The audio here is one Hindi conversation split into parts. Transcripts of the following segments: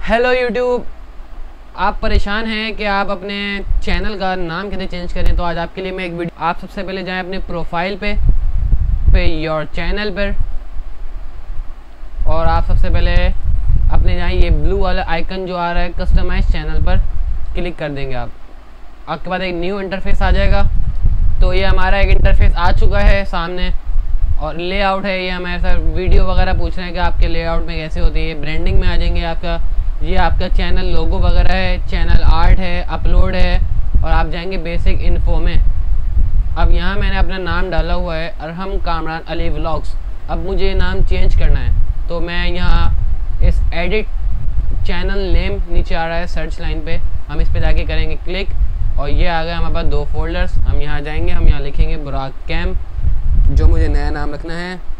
हेलो यूट्यूब, आप परेशान हैं कि आप अपने चैनल का नाम कैसे चेंज करें। तो आज आपके लिए मैं एक वीडियो। आप सबसे पहले जाएं अपने प्रोफाइल पे योर चैनल पर, और आप सबसे पहले अपने जाएं ये ब्लू वाला आइकन जो आ रहा है कस्टमाइज चैनल पर क्लिक कर देंगे। आपके बाद एक न्यू इंटरफेस आ जाएगा। तो ये हमारा एक इंटरफेस आ चुका है सामने, और लेआउट है। ये हमारे साथ वीडियो वगैरह पूछ रहे हैं कि आपके लेआउट में कैसे होती है। ब्रांडिंग में आ जाएंगे आपका, ये आपका चैनल लोगो वगैरह है, चैनल आर्ट है, अपलोड है, और आप जाएंगे बेसिक इन्फो में। अब यहाँ मैंने अपना नाम डाला हुआ है अरहम कामरान अली व्लॉग्स। अब मुझे नाम चेंज करना है, तो मैं यहाँ इस एडिट चैनल नेम नीचे आ रहा है सर्च लाइन पे, हम इस पे जाके करेंगे क्लिक, और ये आ गया हमारे पास 2 फोल्डर्स। हम यहाँ जाएंगे, हम यहाँ लिखेंगे बुराक कैम, जो मुझे नया नाम रखना है।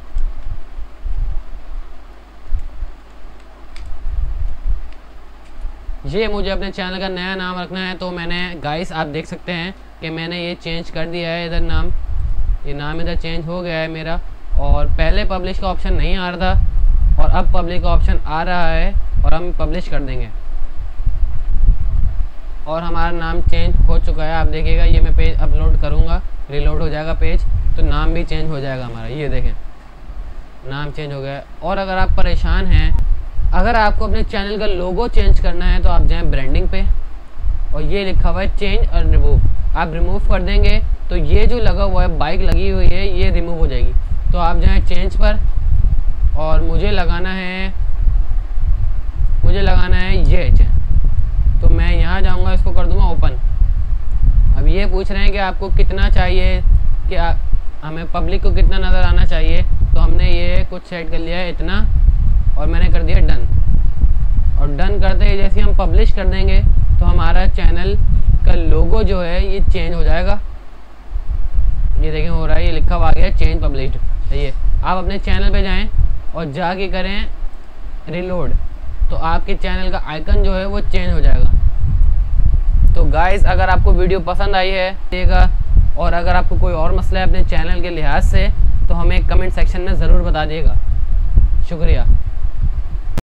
ये मुझे अपने चैनल का नया नाम रखना है। तो मैंने गाइस आप देख सकते हैं कि मैंने ये चेंज कर दिया है। इधर नाम, ये नाम इधर चेंज हो गया है मेरा, और पहले पब्लिश का ऑप्शन नहीं आ रहा था और अब पब्लिक का ऑप्शन आ रहा है, और हम पब्लिश कर देंगे और हमारा नाम चेंज हो चुका है। आप देखिएगा, ये मैं पेज अपलोड करूँगा, रिलोड हो जाएगा पेज, तो नाम भी चेंज हो जाएगा हमारा। ये देखें, नाम चेंज हो गया। और अगर आप परेशान हैं, अगर आपको अपने चैनल का लोगो चेंज करना है, तो आप जाएं ब्रांडिंग पे, और ये लिखा हुआ है चेंज और रिमूव। आप रिमूव कर देंगे तो ये जो लगा हुआ है बाइक लगी हुई है, ये रिमूव हो जाएगी। तो आप जाएं चेंज पर, और मुझे लगाना है ये चेंज। तो मैं यहाँ जाऊँगा, इसको कर दूँगा ओपन। अब ये पूछ रहे हैं कि आपको कितना चाहिए, कि हमें पब्लिक को कितना नज़र आना चाहिए। तो हमने ये कुछ सेट कर लिया है इतना, और मैंने कर दिया डन। और डन करते ही जैसे हम पब्लिश कर देंगे तो हमारा चैनल का लोगो जो है ये चेंज हो जाएगा। ये देखें हो रहा है, ये लिखा हुआ आ गया चेंज पब्लिश्ड। ये आप अपने चैनल पे जाएं और जाके करें रिलोड, तो आपके चैनल का आइकन जो है वो चेंज हो जाएगा। तो गाइस, अगर आपको वीडियो पसंद आई है देगा, और अगर आपको कोई और मसला है अपने चैनल के लिहाज से, तो हमें कमेंट सेक्शन में ज़रूर बता दिएगा। शुक्रिया।